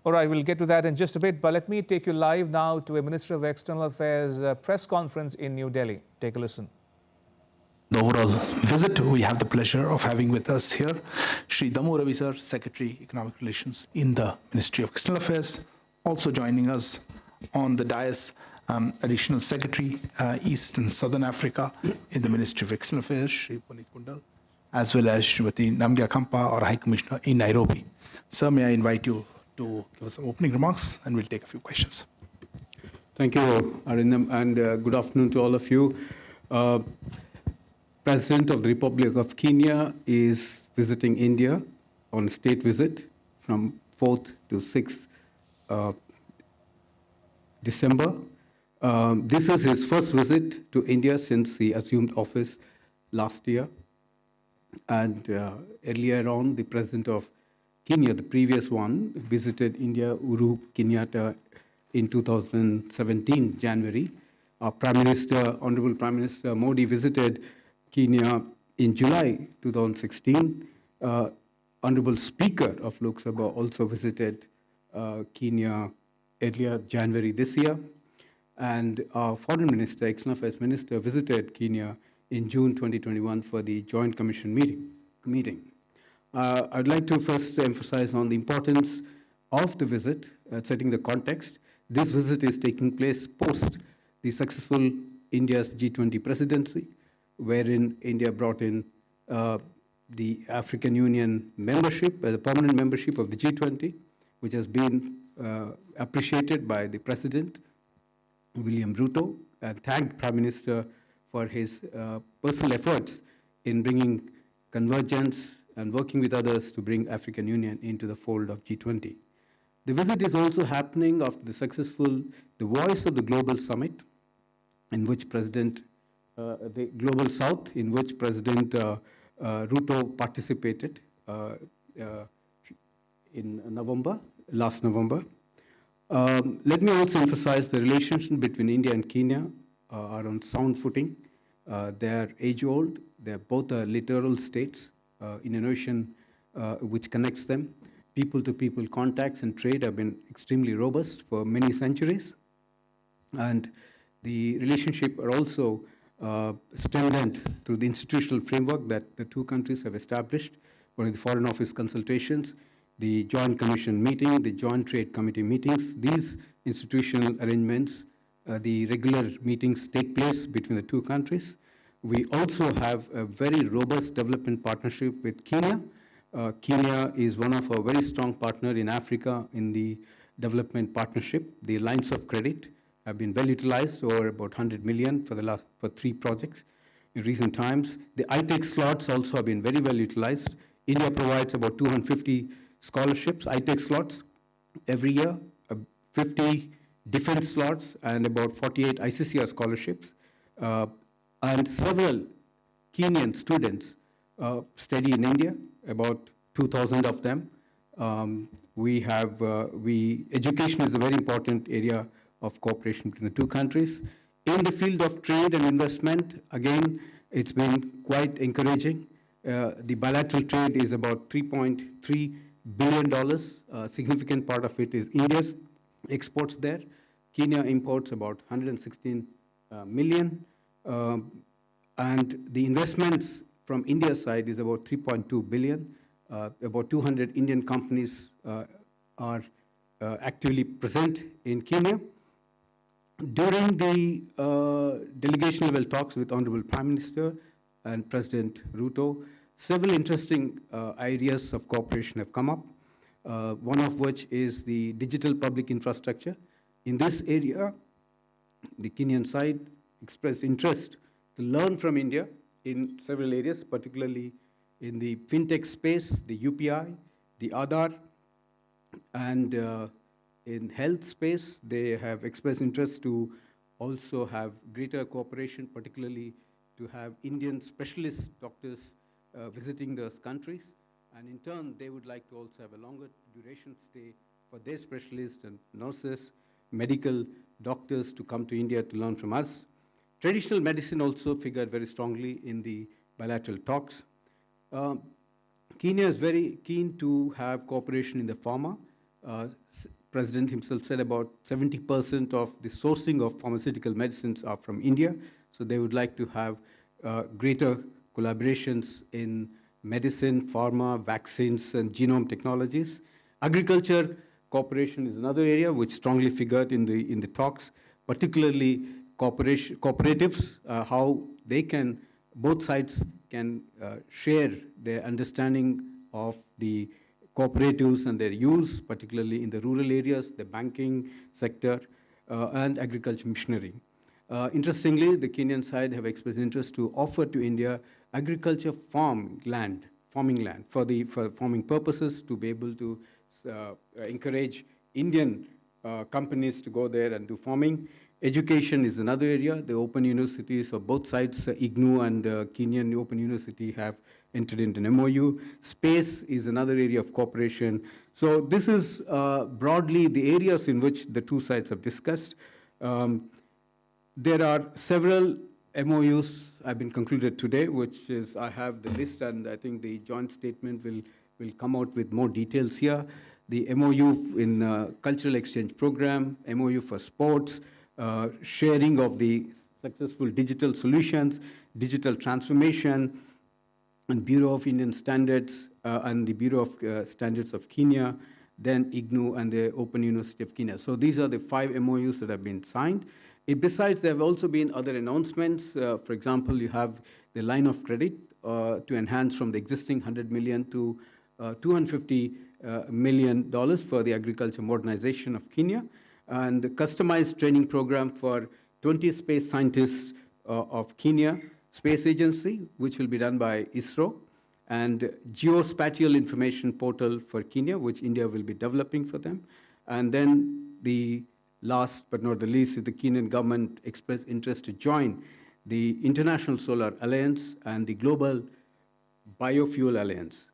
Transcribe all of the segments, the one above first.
All right, we'll get to that in just a bit, but let me take you live now to a Minister of External Affairs press conference in New Delhi. Take a listen. The overall visit, we have the pleasure of having with us here Shri Damu Ravi sir, Secretary Economic Relations in the Ministry of External Affairs. Also joining us on the dais, Additional Secretary East and Southern Africa in the Ministry of External Affairs, Shri Puneet Kundal, as well as Srimati Namgya Khampa, our High Commissioner in Nairobi. Sir, may I invite you to give us some opening remarks, and we'll take a few questions. Thank you, Arindam, and good afternoon to all of you. President of the Republic of Kenya is visiting India on a state visit from 4th to 6th December. This is his first visit to India since he assumed office last year. And earlier on, the President of Kenya, the previous one, visited India, Uhuru Kenyatta, in 2017, January. Our Prime Minister, Honorable Prime Minister Modi, visited Kenya in July 2016. Honorable Speaker of Lok Sabha also visited Kenya earlier January this year. And our Foreign Minister, External Affairs Minister, visited Kenya in June 2021 for the Joint Commission meeting. I'd like to first emphasize on the importance of the visit, setting the context. This visit is taking place post the successful India's G20 presidency, wherein India brought in the African Union membership, the permanent membership of the G20, which has been appreciated by the President, William Ruto, and thanked Prime Minister for his personal efforts in bringing convergence and working with others to bring African Union into the fold of G20. The visit is also happening after the Voice of the Global Summit, in which the Global South, in which President Ruto participated in last November. Let me also emphasize the relationship between India and Kenya are on sound footing. They are age-old. They are both littoral states in an ocean which connects them. People-to-people contacts and trade have been extremely robust for many centuries. And the relationship are also strengthened through the institutional framework that the two countries have established for the Foreign Office consultations, the Joint Commission meeting, the Joint Trade Committee meetings. These institutional arrangements, the regular meetings take place between the two countries. We also have a very robust development partnership with Kenya. Kenya is one of our very strong partners in Africa in the development partnership. The lines of credit have been well utilized, over about 100 million for 3 projects in recent times. The ITEC slots also have been very well utilized. India provides about 250 scholarships, ITEC slots, every year, 50 defense slots, and about 48 ICCR scholarships. And several Kenyan students study in India, about 2,000 of them. Education is a very important area of cooperation between the two countries. In the field of trade and investment, again, it's been quite encouraging. The bilateral trade is about $3.3 billion. A significant part of it is India's exports there. Kenya imports about 116 million. And the investments from India's side is about 3.2 billion. About 200 Indian companies are actively present in Kenya. During the delegation level talks with Honorable Prime Minister and President Ruto, several interesting areas of cooperation have come up, one of which is the digital public infrastructure. In this area, the Kenyan side expressed interest to learn from India in several areas, particularly in the fintech space, the UPI, the Aadhaar, and in health space, they have expressed interest to also have greater cooperation, particularly to have Indian specialist doctors visiting those countries. And in turn, they would like to also have a longer duration stay for their specialists and nurses, medical doctors to come to India to learn from us. Traditional medicine also figured very strongly in the bilateral talks. Kenya is very keen to have cooperation in the pharma. President himself said about 70% of the sourcing of pharmaceutical medicines are from India. So they would like to have greater collaborations in medicine, pharma, vaccines, and genome technologies. Agriculture cooperation is another area which strongly figured in the talks, particularly cooperatives, how they can, both sides can share their understanding of the cooperatives and their use, particularly in the rural areas, the banking sector, and agriculture machinery. Interestingly, the Kenyan side have expressed interest to offer to India agriculture farming land for farming purposes, to be able to encourage Indian companies to go there and do farming. Education is another area. The open universities of both sides, IGNU and Kenyan Open University, have entered into an MOU. Space is another area of cooperation. So this is broadly the areas in which the two sides have discussed. There are several MOUs have been concluded today, which is, I have the list, and I think the joint statement will come out with more details here. The MOU in cultural exchange program, MOU for sports, sharing of the successful digital solutions, digital transformation, and Bureau of Indian Standards and the Bureau of Standards of Kenya, then IGNU and the Open University of Kenya. So these are the 5 MOUs that have been signed. Besides, there have also been other announcements. For example, you have the line of credit to enhance from the existing $100 million to $250 million for the agriculture modernization of Kenya, and the customized training program for 20 space scientists of Kenya Space Agency, which will be done by ISRO, and geospatial information portal for Kenya, which India will be developing for them. And then the last but not the least is the Kenyan government expressed interest to join the International Solar Alliance and the Global Biofuel Alliance.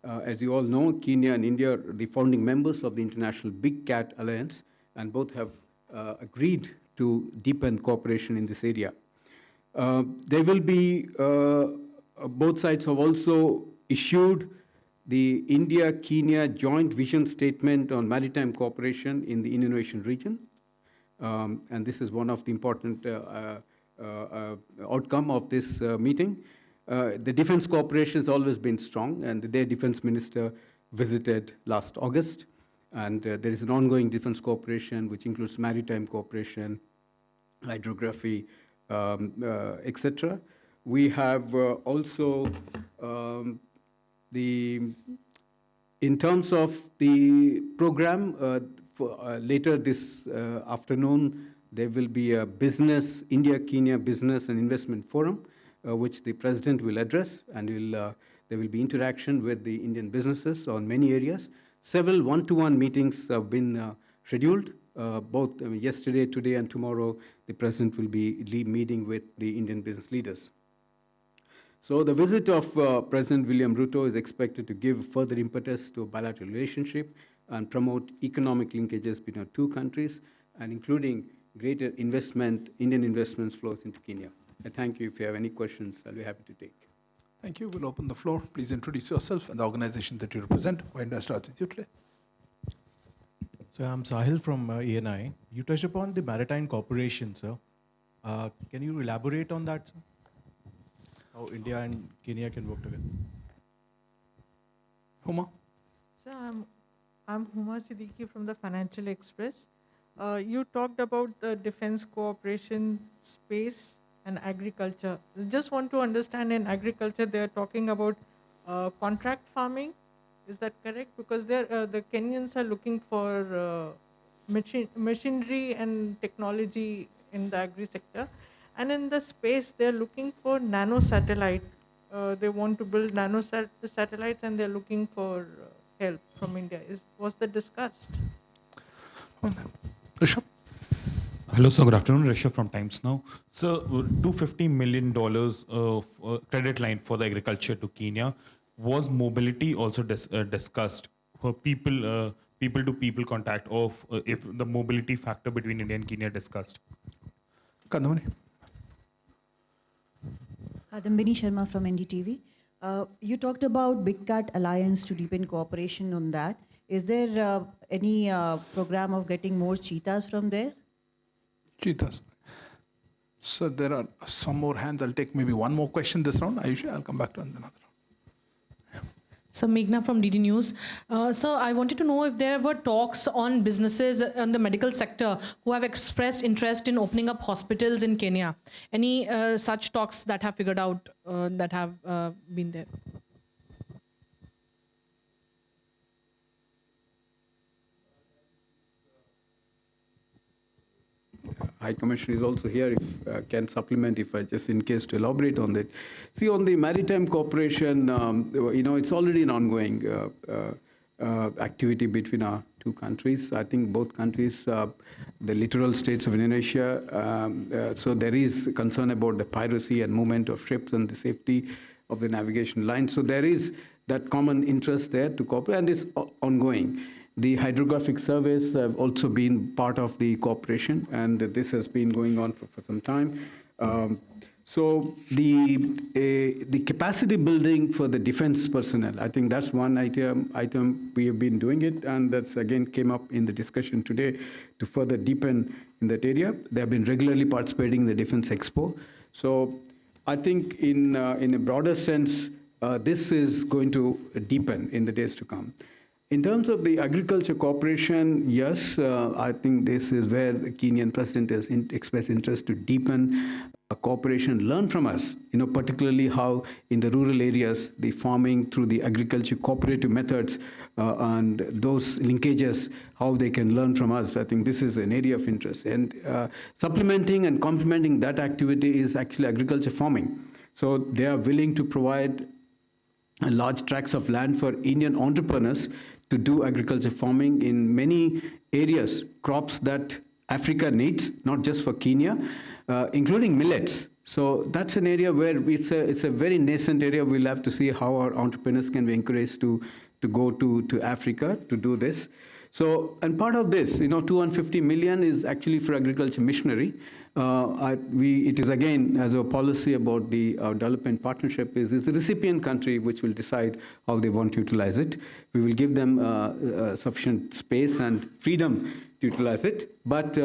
As you all know, Kenya and India are the founding members of the International Big Cat Alliance, and both have agreed to deepen cooperation in this area. There will be, both sides have also issued the India-Kenya Joint Vision Statement on Maritime Cooperation in the Indian Ocean region. And this is one of the important outcome of this meeting. The defense cooperation has always been strong, and their defense minister visited last August. And there is an ongoing defense cooperation, which includes maritime cooperation, hydrography, etc. We have also in terms of the program, later this afternoon, there will be a India-Kenya Business and Investment Forum, which the president will address, and there will be interaction with the Indian businesses on many areas. Several one-to-one meetings have been scheduled, both yesterday, today, and tomorrow. The president will be meeting with the Indian business leaders. So the visit of President William Ruto is expected to give further impetus to a bilateral relationship and promote economic linkages between our two countries, and including greater Indian investments flows into Kenya. I thank you. If you have any questions, I'll be happy to take. Thank you. We'll open the floor. Please introduce yourself and the organization that you represent. Why don't I start with you today? So I'm Sahil from ENI. You touched upon the maritime cooperation, sir. Can you elaborate on that, sir? How India and Kenya can work together? Huma? So I'm Huma Siddiqui from the Financial Express. You talked about the defense cooperation, space, and agriculture. I just want to understand, in agriculture, they are talking about contract farming. Is that correct? Because the Kenyans are looking for machinery and technology in the agri sector. And in the space, they're looking for nano satellite. They want to build nano satellites, and they're looking for help from India. Was that discussed? Rishabh? Hello, sir. Good afternoon. Rishabh from Times Now. So, $250 million credit line for the agriculture to Kenya. Was mobility also discussed for people-to-people contact, of if the mobility factor between India and Kenya discussed? Kandamani? Kadambini Sharma from NDTV. You talked about Big Cat Alliance to deepen cooperation on that. Is there any program of getting more cheetahs from there? Cheetahs. So there are some more hands. I'll take maybe one more question this round. Ayushi, I'll come back to another round. So Meghna from DD News. So I wanted to know if there were talks on businesses in the medical sector who have expressed interest in opening up hospitals in Kenya. Any such talks that have figured out that have been there? High Commissioner is also here, if can supplement, if I just in case to elaborate on that. See, on the maritime cooperation, it's already an ongoing activity between our two countries. I think both countries, the littoral states of Indonesia, so there is concern about the piracy and movement of ships and the safety of the navigation line. So there is that common interest there to cooperate, and it's ongoing. The hydrographic surveys have also been part of the cooperation, and this has been going on for some time. So the capacity building for the defense personnel, I think that's one item we have been doing it, and that's again came up in the discussion today to further deepen in that area. They have been regularly participating in the Defense Expo. So I think in a broader sense, this is going to deepen in the days to come. In terms of the agriculture cooperation, yes, I think this is where the Kenyan president has expressed interest to deepen cooperation, learn from us, particularly how in the rural areas, the farming through the agriculture cooperative methods and those linkages, how they can learn from us. I think this is an area of interest. And supplementing and complementing that activity is actually agriculture farming. So they are willing to provide large tracts of land for Indian entrepreneurs to do agriculture farming in many areas, crops that Africa needs, not just for Kenya, including millets. So that's an area where it's a very nascent area. We'll have to see how our entrepreneurs can be encouraged to go to Africa to do this. So, and part of this, 250 million is actually for agriculture missionary. It is again, as a policy about the development partnership, is the recipient country which will decide how they want to utilize it. We will give them sufficient space and freedom to utilize it. But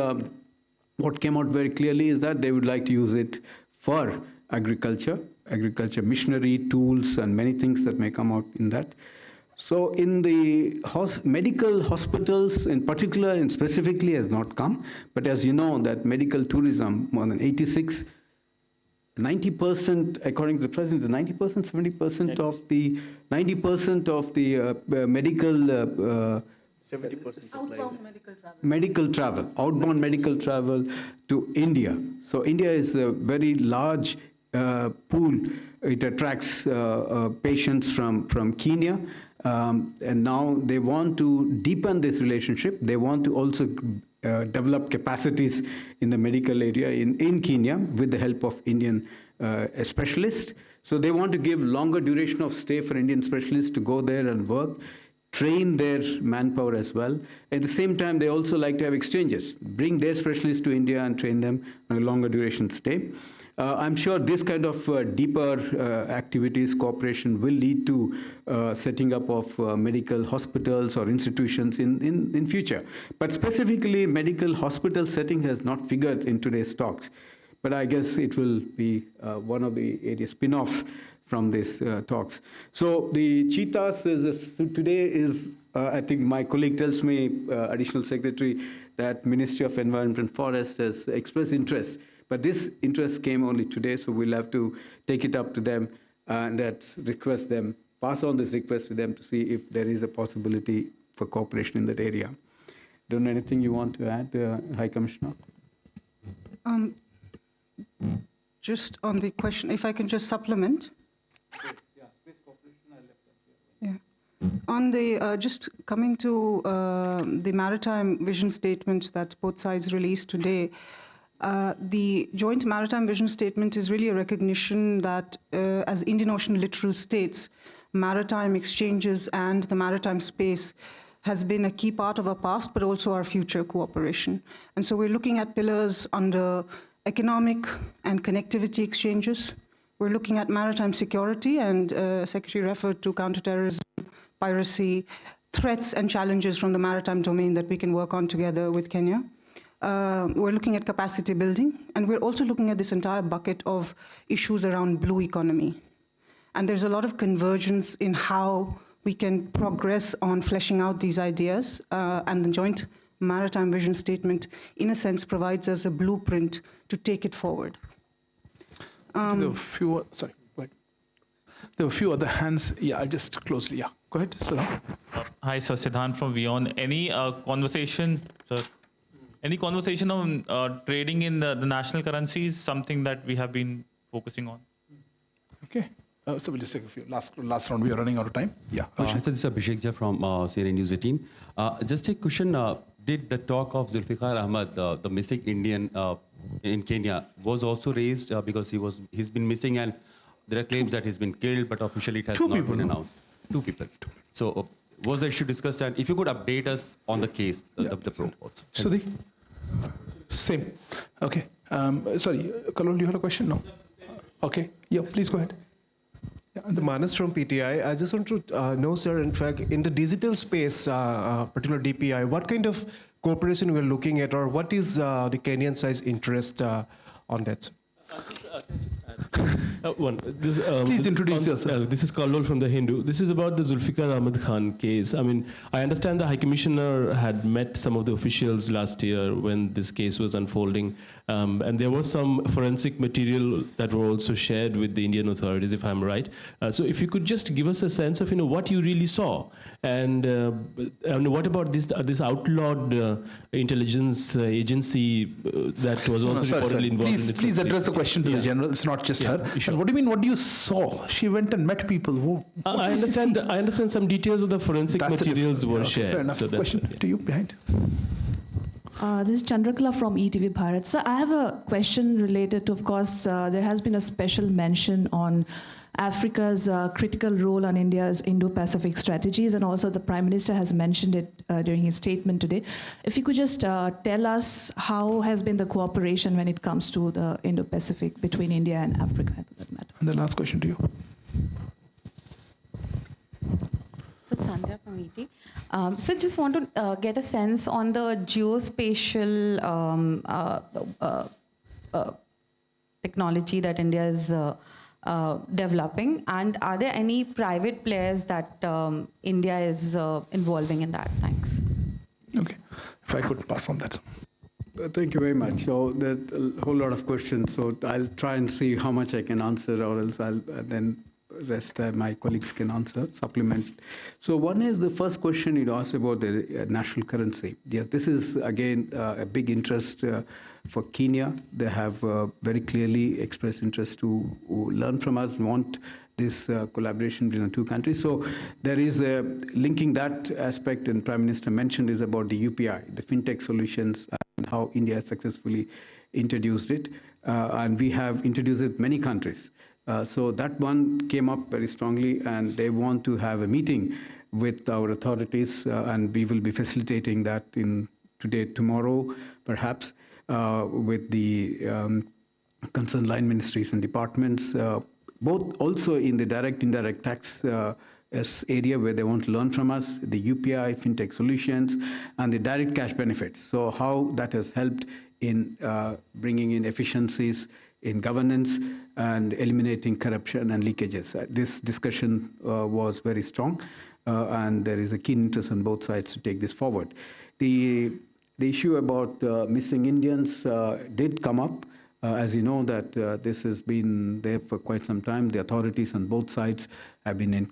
what came out very clearly is that they would like to use it for agriculture missionary tools and many things that may come out in that. So in the medical hospitals in particular and specifically has not come, but as you know that medical tourism, more than 90%, according to the president, 90%, 70% of the 90% of the medical 70% outbound medical travel, outbound medical travel to India. So India is a very large pool. It attracts patients from Kenya. And now they want to deepen this relationship. They want to also develop capacities in the medical area in Kenya with the help of Indian specialists. So they want to give longer duration of stay for Indian specialists to go there and work, train their manpower as well. At the same time, they also like to have exchanges, bring their specialists to India and train them on a longer duration stay. I'm sure this kind of deeper activities, cooperation will lead to setting up of medical hospitals or institutions in future. But specifically, medical hospital setting has not figured in today's talks. But I guess it will be one of the areas spin-off from these talks. So the cheetahs today is, I think my colleague tells me, Additional Secretary, that Ministry of Environment and Forest has expressed interest. But this interest came only today, so we'll have to take it up to them and request them, pass on this request to them to see if there is a possibility for cooperation in that area. Don't know anything you want to add, High Commissioner? Just on the question, if I can just supplement. Yeah, space cooperation, I left that here. Yeah. On the, just coming to the maritime vision statement that both sides released today, the joint maritime vision statement is really a recognition that as Indian Ocean littoral states, maritime exchanges and the maritime space has been a key part of our past, but also our future cooperation. And so we're looking at pillars under economic and connectivity exchanges. We're looking at maritime security, and Secretary referred to counterterrorism, piracy, threats and challenges from the maritime domain that we can work on together with Kenya. We're looking at capacity building, and we're also looking at this entire bucket of issues around blue economy. And there's a lot of convergence in how we can progress on fleshing out these ideas, and the joint maritime vision statement, in a sense, provides us a blueprint to take it forward. There were a few, sorry, go ahead. There were a few other hands. Yeah, I'll just closely, yeah. Go ahead, Siddhan. Hi, sir, Siddhan from Vion. Any conversation, sir? Any conversation on trading in the national currencies, something that we have been focusing on? Okay. So we'll just take a few. Last round, we are running out of time. Yeah. So this is Abhishek from CNN News 18. Just a question, did the talk of Zulfikar Ahmad, the missing Indian in Kenya, was also raised because he's been missing and there are claims that he's been killed, but officially it has not been announced. Two people. So was the issue discussed? And if you could update us on the case, the probe also. Sudhi? Same. Okay. Sorry, Kalol, you had a question? No? Okay. Yeah, please go ahead. Yeah, the Manas from PTI. I just want to know, sir, in fact, in the digital space, particular DPI, what kind of cooperation we're looking at, or what is the Kenyan side's interest on that? Please introduce yourself. This is Kallol from The Hindu. This is about the Zulfikar Ahmad Khan case. I mean, I understand the High Commissioner had met some of the officials last year when this case was unfolding, and there was some forensic material that were also shared with the Indian authorities, if I'm right. So if you could just give us a sense of, what you really saw, and what about this outlawed intelligence agency that was also reportedly involved in it? Please address the question to the general. It's not just her. Sure. And what do you mean? What do you saw? She went and met people. I understand some details of the forensic materials were shared. Fair enough. So question to you behind. This is Chandrakala from ETV Bharat. So I have a question related to, of course, there has been a special mention on Africa's critical role on India's Indo-Pacific strategies, and also the Prime Minister has mentioned it during his statement today. If you could just tell us how has been the cooperation when it comes to the Indo-Pacific between India and Africa, for that matter. And the last question to you. So Sandhya from ET. So just want to get a sense on the geospatial technology that India is developing, and are there any private players that India is involving in that? Thanks. Okay, if I could pass on that. Thank you very much. So there's a whole lot of questions. So I'll try and see how much I can answer, or else I'll then rest my colleagues can answer, supplement. So one is the first question you asked about the national currency. Yes, this is again a big interest for Kenya. They have very clearly expressed interest to learn from us, want this collaboration between the two countries. So there is a linking that aspect, and Prime Minister mentioned, is about the UPI, the fintech solutions, and how India has successfully introduced it. And we have introduced it in many countries. So that one came up very strongly, and they want to have a meeting with our authorities, and we will be facilitating that in tomorrow, perhaps, with the concerned line ministries and departments, both also in the direct, indirect tax area where they want to learn from us, the UPI, fintech solutions, and the direct cash benefits. So how that has helped in bringing in efficiencies in governance and eliminating corruption and leakages. This discussion was very strong, and there is a keen interest on both sides to take this forward. The issue about missing Indians did come up. As you know, that this has been there for quite some time. The authorities on both sides have been in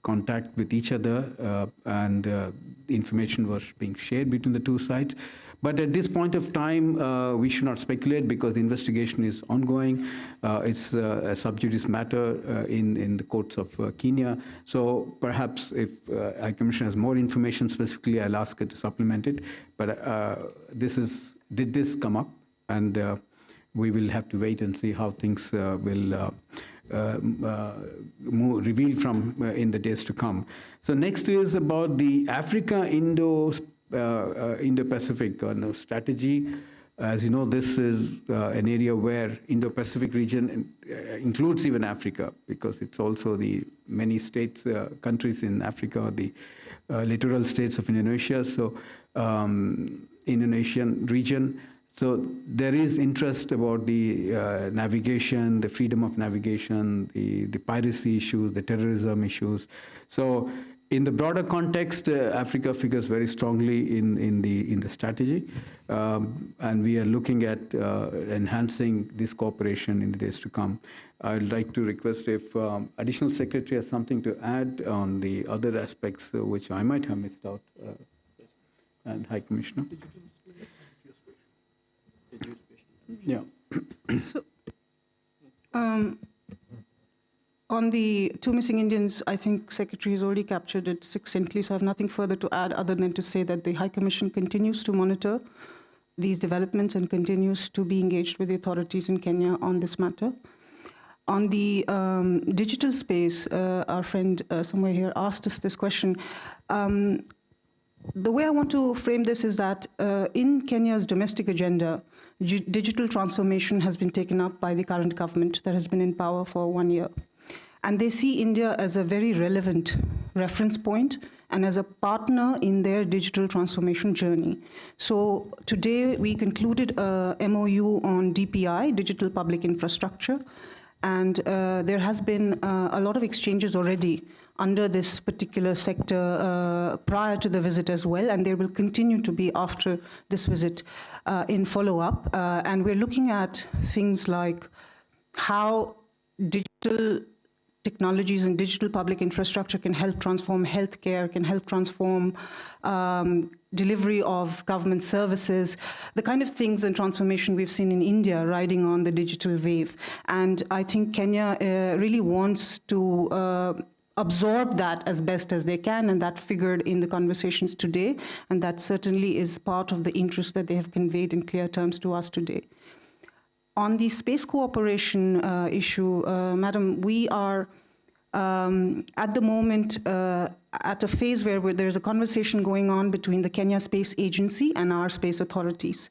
contact with each other, and the information was being shared between the two sides. But at this point of time, we should not speculate because the investigation is ongoing. It's a sub judice matter in the courts of Kenya. So perhaps if High Commissioner has more information specifically, I'll ask her to supplement it. But did this come up? And we will have to wait and see how things will reveal from in the days to come. So next is about the Africa Indo-Pacific strategy. As you know, this is an area where Indo-Pacific region includes even Africa, because it's also the many states, countries in Africa, the littoral states of Indonesia, so Indonesian region. So there is interest about the navigation, the freedom of navigation, the piracy issues, the terrorism issues. So in the broader context, Africa figures very strongly in the strategy, and we are looking at enhancing this cooperation in the days to come. I'd like to request if Additional Secretary has something to add on the other aspects which I might have missed out, and High Commissioner. Yeah. So, on the two missing Indians, I think Secretary has already captured it succinctly, so I have nothing further to add other than to say that the High Commission continues to monitor these developments and continues to be engaged with the authorities in Kenya on this matter. On the digital space, our friend somewhere here asked us this question. The way I want to frame this is that in Kenya's domestic agenda, digital transformation has been taken up by the current government that has been in power for 1 year. And they see India as a very relevant reference point and as a partner in their digital transformation journey. So today we concluded a MOU on DPI, Digital Public Infrastructure, and there has been a lot of exchanges already under this particular sector prior to the visit as well, and there will continue to be after this visit in follow-up. And we're looking at things like how digital technologies and digital public infrastructure can help transform healthcare, can help transform delivery of government services, the kind of things and transformation we've seen in India riding on the digital wave. And I think Kenya really wants to absorb that as best as they can, and that figured in the conversations today, and that certainly is part of the interest that they have conveyed in clear terms to us today. On the space cooperation issue, Madam, we are at the moment at a phase where there's a conversation going on between the Kenya Space Agency and our space authorities.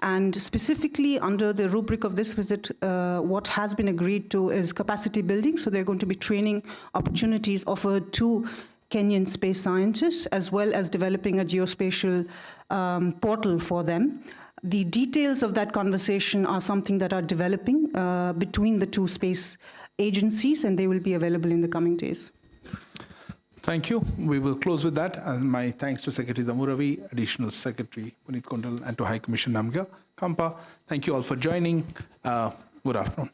And specifically under the rubric of this visit, what has been agreed to is capacity building. So there are going to be training opportunities offered to Kenyan space scientists, as well as developing a geospatial portal for them. The details of that conversation are something that are developing between the two space agencies, and they will be available in the coming days. Thank you. We will close with that. And my thanks to Secretary Damuravi, Additional Secretary Puneet Kondal, and to High Commissioner Namga Kampa. Thank you all for joining. Good afternoon.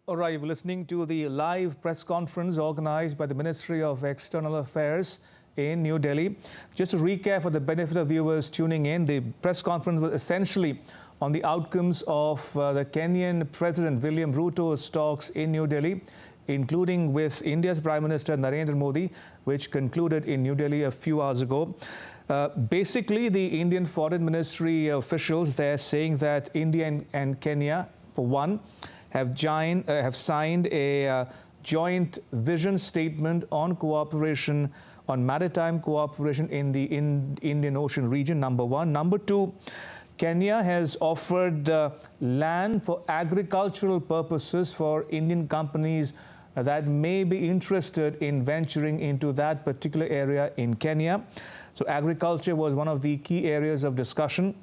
All right, you're listening to the live press conference organized by the Ministry of External Affairs in New Delhi. Just to recap for the benefit of viewers tuning in, the press conference was essentially on the outcomes of the Kenyan President William Ruto's talks in New Delhi, including with India's Prime Minister Narendra Modi, which concluded in New Delhi a few hours ago. Basically, the Indian Foreign Ministry officials there saying that India and Kenya, for one, have signed a joint vision statement on cooperation, on maritime cooperation in the Indian Ocean region, number one. Number two, Kenya has offered land for agricultural purposes for Indian companies that may be interested in venturing into that particular area in Kenya. So agriculture was one of the key areas of discussion.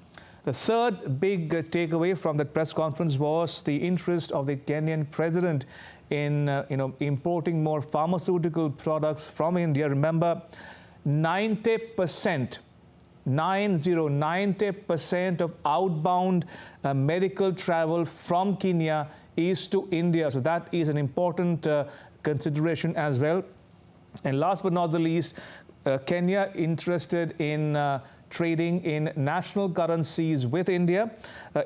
The third big takeaway from that press conference was the interest of the Kenyan president in importing more pharmaceutical products from India. Remember, 90% of outbound medical travel from Kenya is to India. So that is an important consideration as well. And last but not the least, Kenya interested in trading in national currencies with India,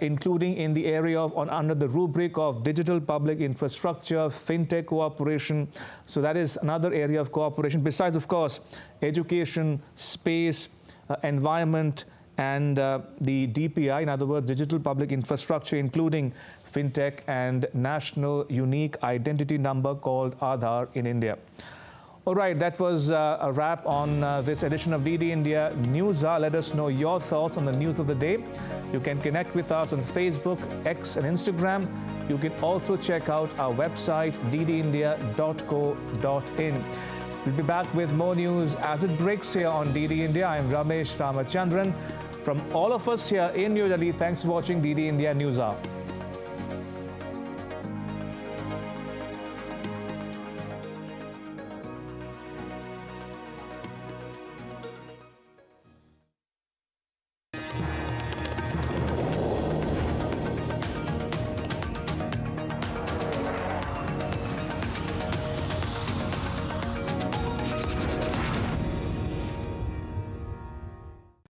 including in the area of under the rubric of digital public infrastructure, fintech cooperation. So that is another area of cooperation, besides, of course, education, space, environment, and the DPI, in other words, digital public infrastructure, including fintech and national unique identity number called Aadhaar in India. All right, that was a wrap on this edition of DD India News Hour. Let us know your thoughts on the news of the day. You can connect with us on Facebook, X and Instagram. You can also check out our website, ddindia.co.in. We'll be back with more news as it breaks here on DD India. I'm Ramesh Ramachandran. From all of us here in New Delhi, thanks for watching DD India News Hour.